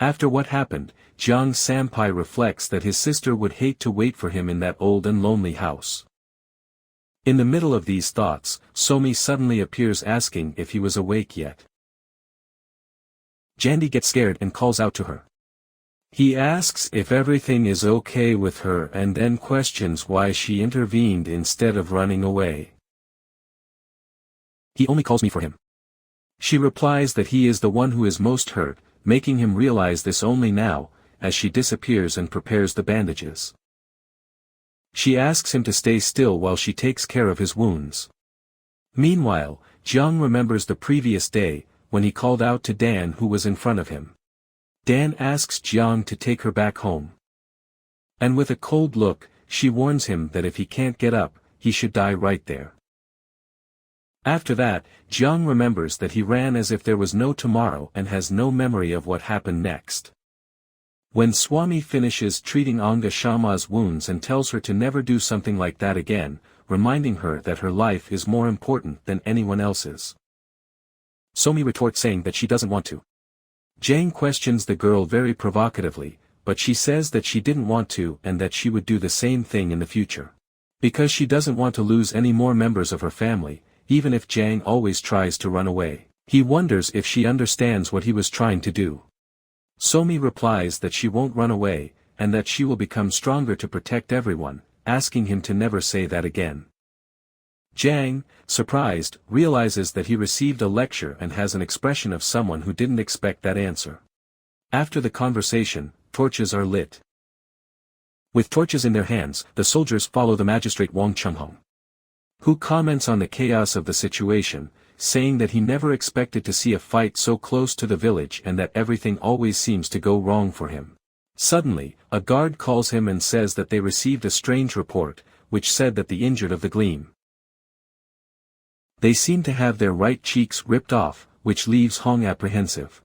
After what happened, Jiang Sampai reflects that his sister would hate to wait for him in that old and lonely house. In the middle of these thoughts, Somi suddenly appears asking if he was awake yet. Jandy gets scared and calls out to her. He asks if everything is okay with her and then questions why she intervened instead of running away. He only calls me for him. She replies that he is the one who is most hurt, making him realize this only now, as she disappears and prepares the bandages. She asks him to stay still while she takes care of his wounds. Meanwhile, Jiang remembers the previous day, when he called out to Dan who was in front of him. Dan asks Jiang to take her back home. And with a cold look, she warns him that if he can't get up, he should die right there. After that, Jiang remembers that he ran as if there was no tomorrow and has no memory of what happened next. When Swami finishes treating Anga Shama's wounds and tells her to never do something like that again, reminding her that her life is more important than anyone else's. Somi retorts saying that she doesn't want to. Jang questions the girl very provocatively, but she says that she didn't want to and that she would do the same thing in the future. Because she doesn't want to lose any more members of her family, even if Jang always tries to run away. He wonders if she understands what he was trying to do. Somi replies that she won't run away, and that she will become stronger to protect everyone, asking him to never say that again. Jang, surprised, realizes that he received a lecture and has an expression of someone who didn't expect that answer. After the conversation, torches are lit. With torches in their hands, the soldiers follow the magistrate Wang Chunghong, who comments on the chaos of the situation, saying that he never expected to see a fight so close to the village and that everything always seems to go wrong for him. Suddenly, a guard calls him and says that they received a strange report, which said that the injured of the Gleam. They seem to have their right cheeks ripped off, which leaves Hong apprehensive.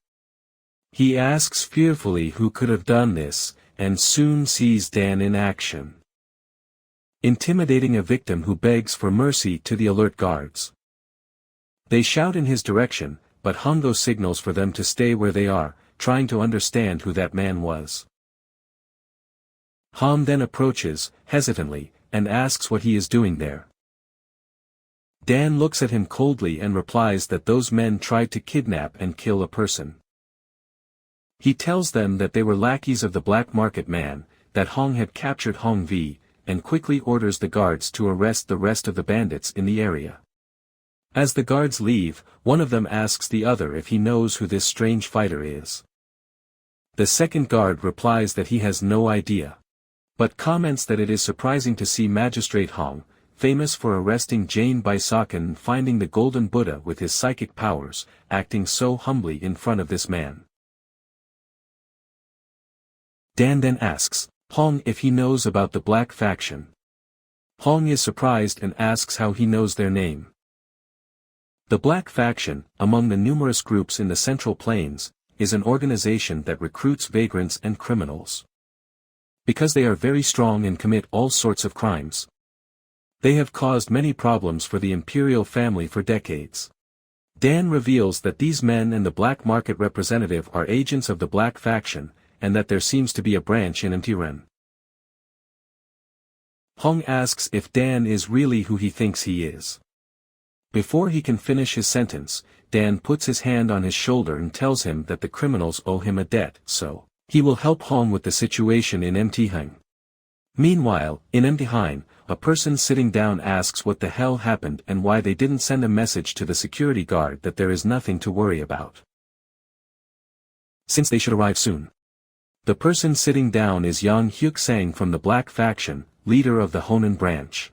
He asks fearfully who could have done this, and soon sees Dan in action, intimidating a victim who begs for mercy to the alert guards. They shout in his direction, but Hongo signals for them to stay where they are, trying to understand who that man was. Han then approaches, hesitantly, and asks what he is doing there. Dan looks at him coldly and replies that those men tried to kidnap and kill a person. He tells them that they were lackeys of the black market man, that Hong had captured Hong V, and quickly orders the guards to arrest the rest of the bandits in the area. As the guards leave, one of them asks the other if he knows who this strange fighter is. The second guard replies that he has no idea, but comments that it is surprising to see Magistrate Hong, famous for arresting Jane Baisakan and finding the Golden Buddha with his psychic powers, acting so humbly in front of this man. Dan then asks Hong if he knows about the Black Faction. Hong is surprised and asks how he knows their name. The Black Faction, among the numerous groups in the Central Plains, is an organization that recruits vagrants and criminals. Because they are very strong and commit all sorts of crimes. They have caused many problems for the imperial family for decades. Dan reveals that these men and the black market representative are agents of the Black Faction, and that there seems to be a branch in Mtiren. Hong asks if Dan is really who he thinks he is. Before he can finish his sentence, Dan puts his hand on his shoulder and tells him that the criminals owe him a debt, so he will help Hong with the situation in Mtihang. Meanwhile, in Mtihang, a person sitting down asks what the hell happened and why they didn't send a message to the security guard that there is nothing to worry about, since they should arrive soon. The person sitting down is Yang Hyuk-sang from the Black Faction, leader of the Honan branch,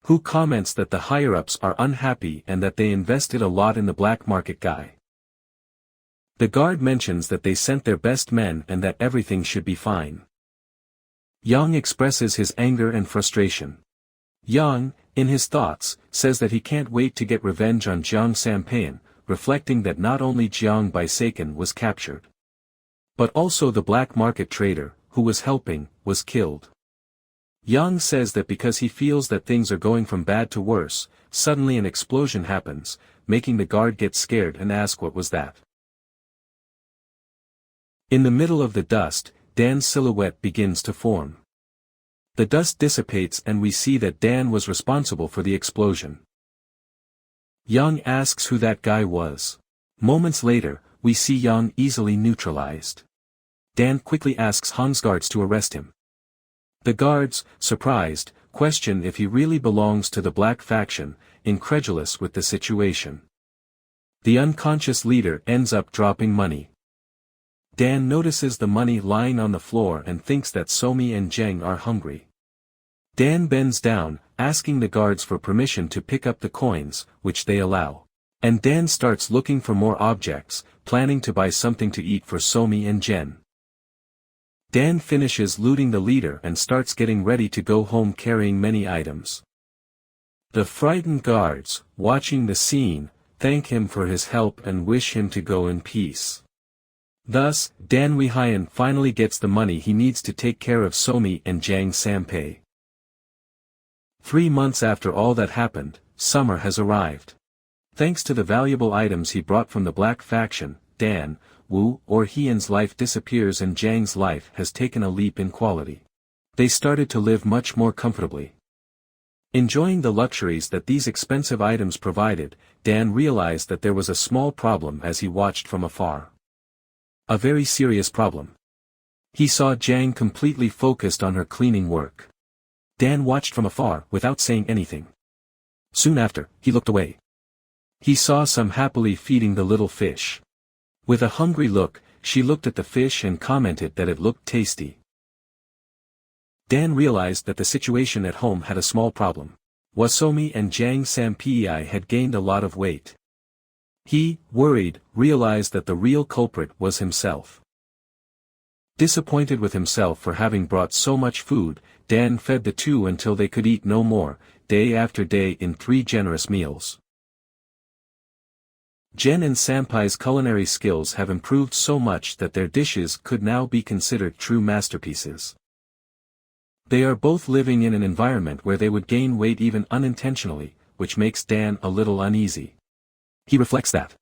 who comments that the higher-ups are unhappy and that they invested a lot in the black market guy. The guard mentions that they sent their best men and that everything should be fine. Yang expresses his anger and frustration. Yang, in his thoughts, says that he can't wait to get revenge on Jiang Sampan, reflecting that not only Jiang Baisakan was captured, but also the black market trader, who was helping, was killed. Yang says that because he feels that things are going from bad to worse, suddenly an explosion happens, making the guard get scared and ask what was that. In the middle of the dust, Dan's silhouette begins to form. The dust dissipates and we see that Dan was responsible for the explosion. Yang asks who that guy was. Moments later, we see Yang easily neutralized. Dan quickly asks Hong's guards to arrest him. The guards, surprised, question if he really belongs to the black faction, incredulous with the situation. The unconscious leader ends up dropping money. Dan notices the money lying on the floor and thinks that Somi and Jeng are hungry. Dan bends down, asking the guards for permission to pick up the coins, which they allow. And Dan starts looking for more objects, planning to buy something to eat for Somi and Jen. Dan finishes looting the leader and starts getting ready to go home carrying many items. The frightened guards, watching the scene, thank him for his help and wish him to go in peace. Thus, Dan Weihan finally gets the money he needs to take care of Somi and Jang Sampai. 3 months after all that happened, summer has arrived. Thanks to the valuable items he brought from the black faction, Dan, Wu or Heian's life disappears and Jang's life has taken a leap in quality. They started to live much more comfortably. Enjoying the luxuries that these expensive items provided, Dan realized that there was a small problem as he watched from afar. A very serious problem. He saw Jang completely focused on her cleaning work. Dan watched from afar without saying anything. Soon after, he looked away. He saw Sum happily feeding the little fish. With a hungry look, she looked at the fish and commented that it looked tasty. Dan realized that the situation at home had a small problem. Wasomi and Jang Sampai had gained a lot of weight. He, worried, realized that the real culprit was himself. Disappointed with himself for having brought so much food, Dan fed the two until they could eat no more, day after day in 3 generous meals. Jen and Sampai's culinary skills have improved so much that their dishes could now be considered true masterpieces. They are both living in an environment where they would gain weight even unintentionally, which makes Dan a little uneasy. He reflects that,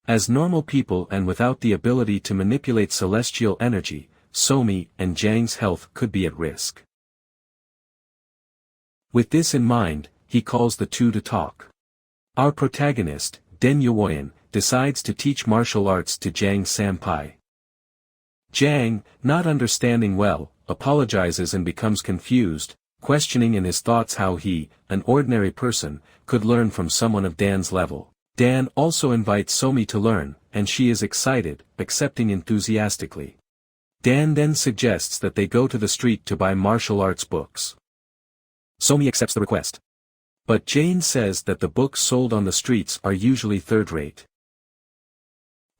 as normal people and without the ability to manipulate celestial energy, Somi and Jang's health could be at risk. With this in mind, he calls the two to talk. Our protagonist, Den Yuoyan, decides to teach martial arts to Jang Sampai. Jang, not understanding well, apologizes and becomes confused, questioning in his thoughts how he, an ordinary person, could learn from someone of Dan's level. Dan also invites Somi to learn, and she is excited, accepting enthusiastically. Dan then suggests that they go to the street to buy martial arts books. Somi accepts the request. But Jane says that the books sold on the streets are usually third-rate.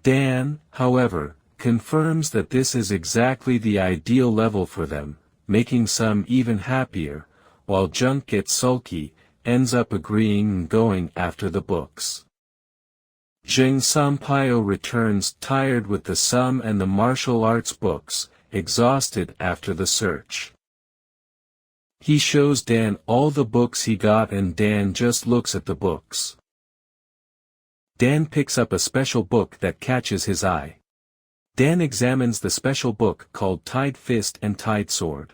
Dan, however, confirms that this is exactly the ideal level for them, making some even happier, while Junk gets sulky, ends up agreeing and going after the books. Jeng Sampaio returns tired with the sum and the martial arts books, exhausted after the search. He shows Dan all the books he got and Dan just looks at the books. Dan picks up a special book that catches his eye. Dan examines the special book called Tied Fist and Tied Sword.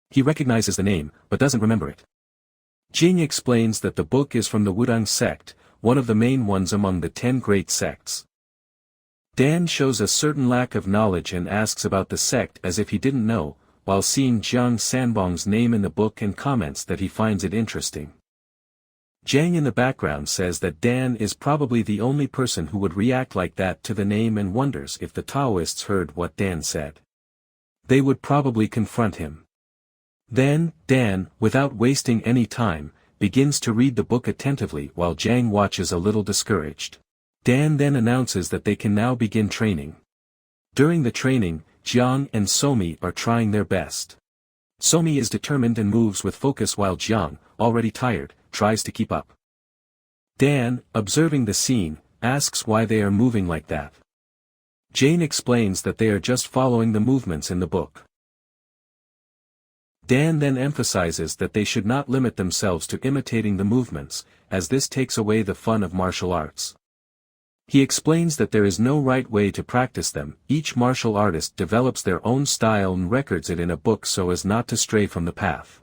He recognizes the name, but doesn't remember it. Jing explains that the book is from the Wudang sect, one of the main ones among the 10 great sects. Dan shows a certain lack of knowledge and asks about the sect as if he didn't know, while seeing Jiang Sanbong's name in the book and comments that he finds it interesting. Jiang in the background says that Dan is probably the only person who would react like that to the name and wonders if the Taoists heard what Dan said. They would probably confront him. Then, Dan, without wasting any time, begins to read the book attentively while Jiang watches a little discouraged. Dan then announces that they can now begin training. During the training, Jiang and Somi are trying their best. Somi is determined and moves with focus while Jiang, already tired, tries to keep up. Dan, observing the scene, asks why they are moving like that. Jane explains that they are just following the movements in the book. Dan then emphasizes that they should not limit themselves to imitating the movements, as this takes away the fun of martial arts. He explains that there is no right way to practice them, each martial artist develops their own style and records it in a book so as not to stray from the path.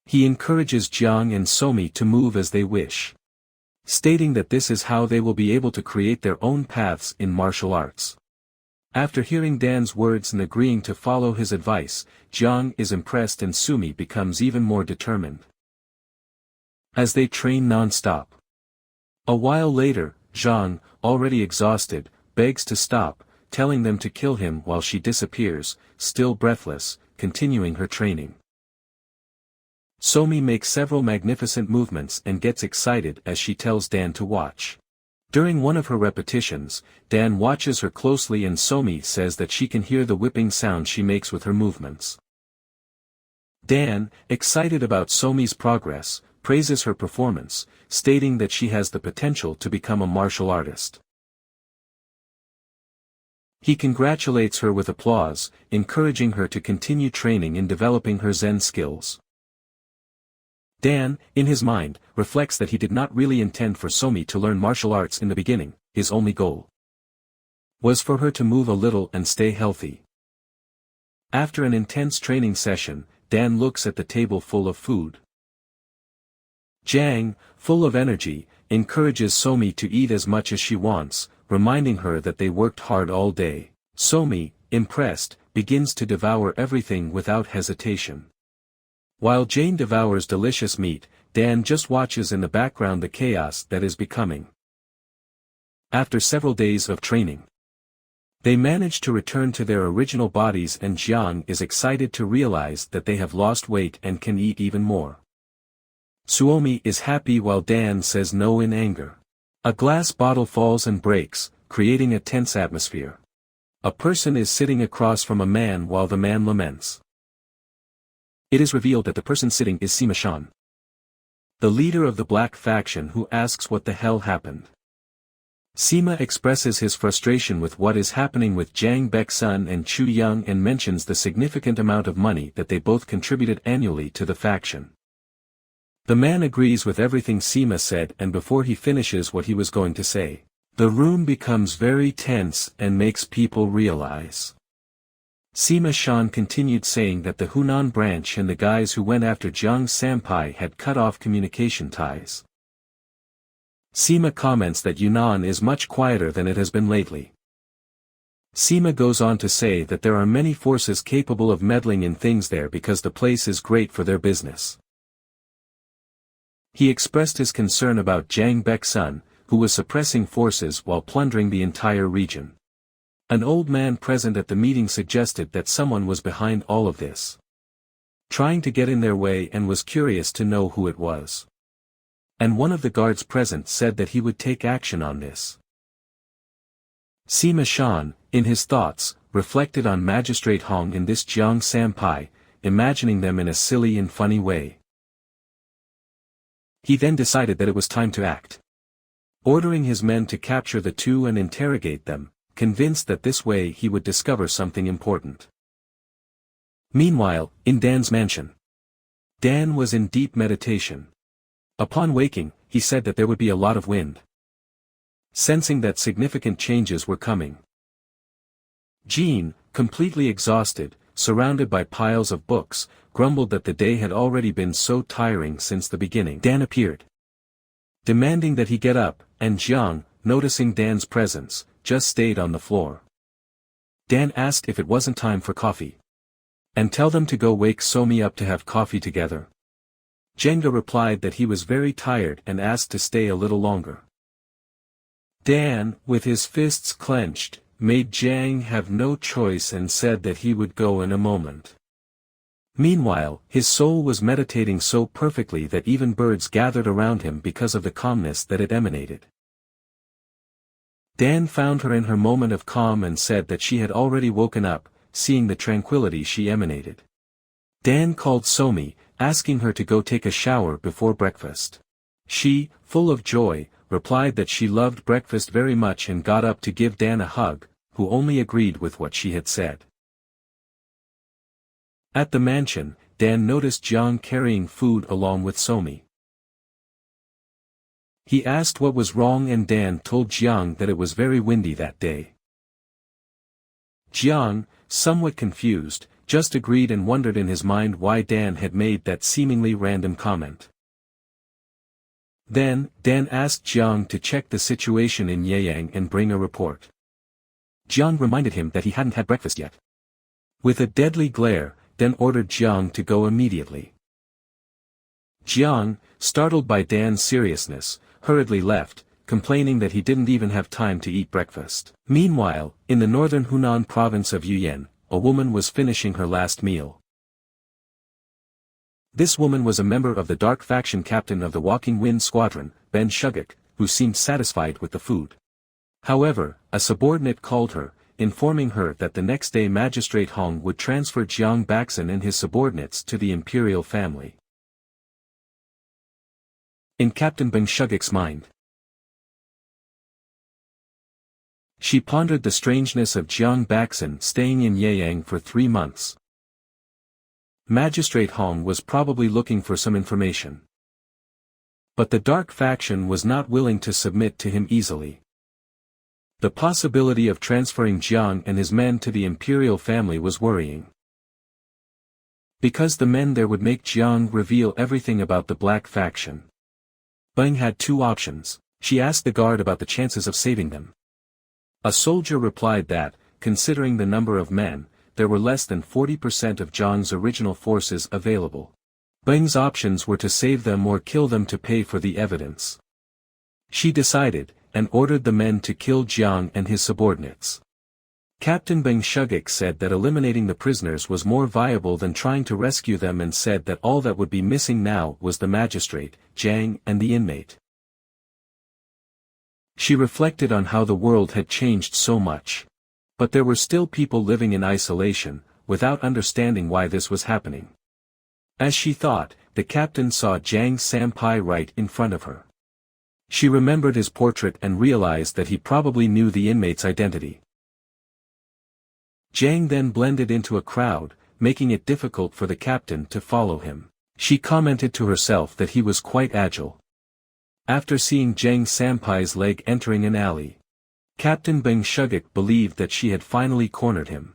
He encourages Jiang and Somi to move as they wish, stating that this is how they will be able to create their own paths in martial arts. After hearing Dan's words and agreeing to follow his advice, Jiang is impressed and Sumi becomes even more determined. As they train non-stop. A while later, Jiang, already exhausted, begs to stop, telling them to kill him while she disappears, still breathless, continuing her training. Somi makes several magnificent movements and gets excited as she tells Dan to watch. During one of her repetitions, Dan watches her closely and Somi says that she can hear the whipping sound she makes with her movements. Dan, excited about Somi's progress, praises her performance, stating that she has the potential to become a martial artist. He congratulates her with applause, encouraging her to continue training and developing her Zen skills. Dan, in his mind, reflects that he did not really intend for Somi to learn martial arts in the beginning. His only goal was for her to move a little and stay healthy. After an intense training session, Dan looks at the table full of food. Jiang, full of energy, encourages Somi to eat as much as she wants, reminding her that they worked hard all day. Somi, impressed, begins to devour everything without hesitation. While Jane devours delicious meat, Dan just watches in the background the chaos that is becoming. After several days of training, they manage to return to their original bodies and Jiang is excited to realize that they have lost weight and can eat even more. Suomi is happy while Dan says no in anger. A glass bottle falls and breaks, creating a tense atmosphere. A person is sitting across from a man while the man laments. It is revealed that the person sitting is Sima Shan, the leader of the black faction, who asks what the hell happened. Sima expresses his frustration with what is happening with Jiang Baeksun and Chu Young and mentions the significant amount of money that they both contributed annually to the faction. The man agrees with everything Sima said, and before he finishes what he was going to say, the room becomes very tense and makes people realize. Sima Shan continued saying that the Hunan branch and the guys who went after Jiang Sampai had cut off communication ties. Sima comments that Yunnan is much quieter than it has been lately. Sima goes on to say that there are many forces capable of meddling in things there because the place is great for their business. He expressed his concern about Jiang Baeksun, who was suppressing forces while plundering the entire region. An old man present at the meeting suggested that someone was behind all of this, trying to get in their way, and was curious to know who it was. And one of the guards present said that he would take action on this. Sima Shan, in his thoughts, reflected on Magistrate Hong and this Jiang Sampai, imagining them in a silly and funny way. He then decided that it was time to act. Ordering his men to capture the two and interrogate them, convinced that this way he would discover something important. Meanwhile, in Dan's mansion, Dan was in deep meditation. Upon waking, he said that there would be a lot of wind, sensing that significant changes were coming. Jean, completely exhausted, surrounded by piles of books, grumbled that the day had already been so tiring since the beginning. Dan appeared, demanding that he get up, and Jiang, noticing Dan's presence, just stayed on the floor. Dan asked if it wasn't time for coffee, and tell them to go wake Somi up to have coffee together. Jenga replied that he was very tired and asked to stay a little longer. Dan, with his fists clenched, made Jiang have no choice and said that he would go in a moment. Meanwhile, his soul was meditating so perfectly that even birds gathered around him because of the calmness that it emanated. Dan found her in her moment of calm and said that she had already woken up, seeing the tranquility she emanated. Dan called Somi, asking her to go take a shower before breakfast. She, full of joy, replied that she loved breakfast very much and got up to give Dan a hug, who only agreed with what she had said. At the mansion, Dan noticed Jiang carrying food along with Somi. He asked what was wrong and Dan told Jiang that it was very windy that day. Jiang, somewhat confused, just agreed and wondered in his mind why Dan had made that seemingly random comment. Then, Dan asked Jiang to check the situation in Yeyang and bring a report. Jiang reminded him that he hadn't had breakfast yet. With a deadly glare, Dan ordered Jiang to go immediately. Jiang, startled by Dan's seriousness, hurriedly left, complaining that he didn't even have time to eat breakfast. Meanwhile, in the northern Hunan province of Yuyuan, a woman was finishing her last meal. This woman was a member of the dark faction captain of the Walking Wind Squadron, Ben Shuguk, who seemed satisfied with the food. However, a subordinate called her, informing her that the next day Magistrate Hong would transfer Jiang Baxin and his subordinates to the imperial family. In Captain Ben Shuguk's mind, she pondered the strangeness of Jiang Baxin staying in Yeyang for 3 months. Magistrate Hong was probably looking for some information. But the dark faction was not willing to submit to him easily. The possibility of transferring Jiang and his men to the imperial family was worrying. Because the men there would make Jiang reveal everything about the black faction. Beng had 2 options. She asked the guard about the chances of saving them. A soldier replied that, considering the number of men, there were less than 40% of Jiang's original forces available. Beng's options were to save them or kill them to pay for the evidence. She decided, and ordered the men to kill Jiang and his subordinates. Captain Ben Shuguk said that eliminating the prisoners was more viable than trying to rescue them and said that all that would be missing now was the magistrate, Jiang and the inmate. She reflected on how the world had changed so much. But there were still people living in isolation, without understanding why this was happening. As she thought, the captain saw Jiang Sampai right in front of her. She remembered his portrait and realized that he probably knew the inmate's identity. Jiang then blended into a crowd, making it difficult for the captain to follow him. She commented to herself that he was quite agile. After seeing Jiang Sampai's leg entering an alley, Captain Ben Shuguk believed that she had finally cornered him.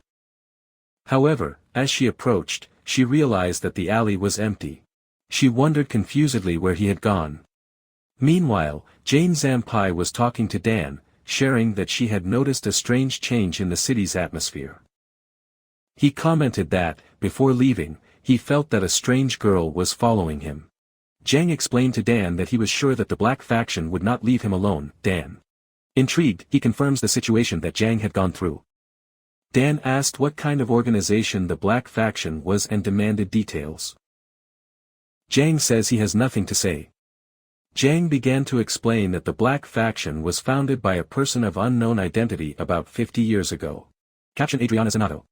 However, as she approached, she realized that the alley was empty. She wondered confusedly where he had gone. Meanwhile, Jane Zampai was talking to Dan, sharing that she had noticed a strange change in the city's atmosphere. He commented that, before leaving, he felt that a strange girl was following him. Jiang explained to Dan that he was sure that the black faction would not leave him alone. Dan, intrigued, he confirms the situation that Jiang had gone through. Dan asked what kind of organization the black faction was and demanded details. Jiang says he has nothing to say. Jiang began to explain that the black faction was founded by a person of unknown identity about 50 years ago. Caption Adriana Zanato.